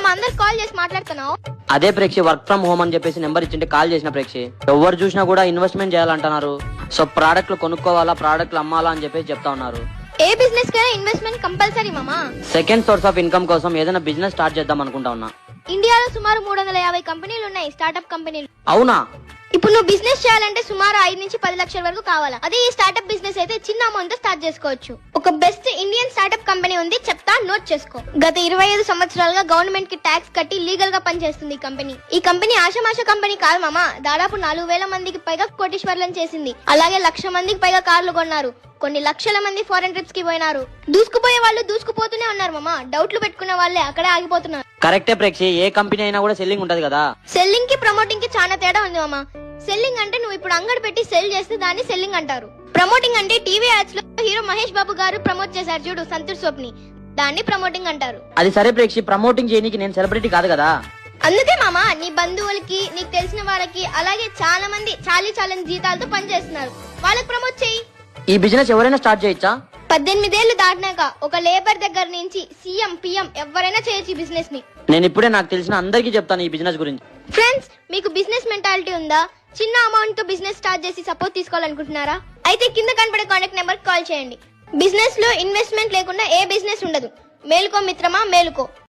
మా అందరు కాల్ చేసి మాట్లాడుతున్నావు? అదే ప్రేక్షి వర్క్ ఫ్రమ్ హోమ్ అని చెప్పేసి నెంబర్ ఇచ్చింటే కాల్ చేసిన ప్రేక్షి. ఎవరు చూసినా కూడా ఇన్వెస్ట్మెంట్ చేయాలంటున్నారు. సో ప్రోడక్ట్లు కొనుక్కోవాలా, ప్రోడక్ట్లు అమ్మాలా అని చెప్పేసి చెప్తా ఉన్నారు. ఏ బిజినెస్ కైనా ఇన్వెస్ట్మెంట్ కంపల్సరీ మామా. సెకండ్ సోర్స్ ఆఫ్ ఇన్కమ్ కోసం ఏదైనా బిజినెస్ స్టార్ట్ చేద్దాం అనుకుంటా ఉన్నా. ఇండియాలో సుమారు 350 కంపెనీలు ఉన్నాయి, స్టార్ట్అప్ కంపెనీలు. అవునా? ఇప్పుడు నువ్వు బిజినెస్ చేయాలంటే సుమారు 5 నుంచి 10 లక్షల వరకు కావాలా. అదే ఈ స్టార్ట్అప్ బిజినెస్ అయితే చిన్న అమౌంట్ తో స్టార్ట్ చేసుకోవచ్చు. ఒక బెస్ట్ ఇండియన్ స్టార్ట్అప్ కంపెనీ ఉంది, చెప్తా, నోట్ చేసుకో. గత 25 సంవత్సరాలుగా గవర్నమెంట్ కి ట్యాక్స్ కట్టి లీగల్ గా పనిచేస్తుంది ఈ కంపెనీ. ఈ కంపెనీ ఆషామాష కంపెనీ కాదు మామా. దాదాపు 4,000 మందికి పైగా కోటీశ్వర్లను చేసింది. అలాగే 1,00,000 మందికి పైగా కార్లు కొన్నారు. కొన్ని లక్షల మంది ఫారెన్ ట్రిప్స్ కి పోయినారు. దూసుకుపోయే వాళ్ళు దూసుకుపోతూనే ఉన్నారు మామా. డౌట్లు పెట్టుకునే వాళ్ళే అక్కడే ఆగిపోతున్నారు. కరెక్టే ప్రేక్షి, ఏ కంపెనీ అయినా కూడా సెల్లింగ్ ఉంటది కదా. సెల్లింగ్ కి ప్రమోటింగ్ కి చాలా తేడా ఉంది మామా. సెల్లింగ్ అంటే నువ్వు ఇప్పుడు అంగడి పెట్టి సెల్ చేస్తే దాన్ని సెల్లింగ్ అంటారు. ప్రమోటింగ్ అంటే టీవీ యాడ్స్ లో హీరో మహేష్ బాబు గారు ప్రమోట్ చేశారు చూడు, సంతూర్ సోప్ ని, దాన్ని ప్రమోటింగ్ అంటారు. అది సరే ప్రేక్షి, ప్రమోటింగ్ చేయడానికి నేను సెలబ్రిటీ కాదు కదా. అందుకే మామా నీ బంధువులకి, నీకు తెలిసిన వాళ్ళకి, అలాగే చాలా మంది చాలని జీతాలతో పనిచేస్తున్నారు, వాళ్ళకి ప్రమోట్ చేయి. ఈ బిజినెస్ ఎవరైనా స్టార్ట్ చేయొచ్చా? 18 ఏళ్లు దాటినాక ఒక లేబర్ దగ్గర నుంచి సీఎం, పిఎం ఎవరైనా చేయొచ్చు ఈ బిజినెస్ ని. నేను ఇప్పుడే నాకు తెలిసిన అందరికీ చెప్తాను ఈ బిజినెస్ గురించి. ఫ్రెండ్స్, మీకు బిజినెస్ మెంటాలిటీ ఉందా? చిన్న అమౌంట్ తో బిజినెస్ స్టార్ట్ చేసి సపోర్ట్ తీసుకోవాలనుకుంటున్నారా? అయితే కింద కనపడే కాంటాక్ట్ నెంబర్ కాల్ చేయండి. బిజినెస్ లో ఇన్వెస్ట్మెంట్ లేకుండా ఏ బిజినెస్ ఉండదు. మేలుకో మిత్రమా, మేలుకో.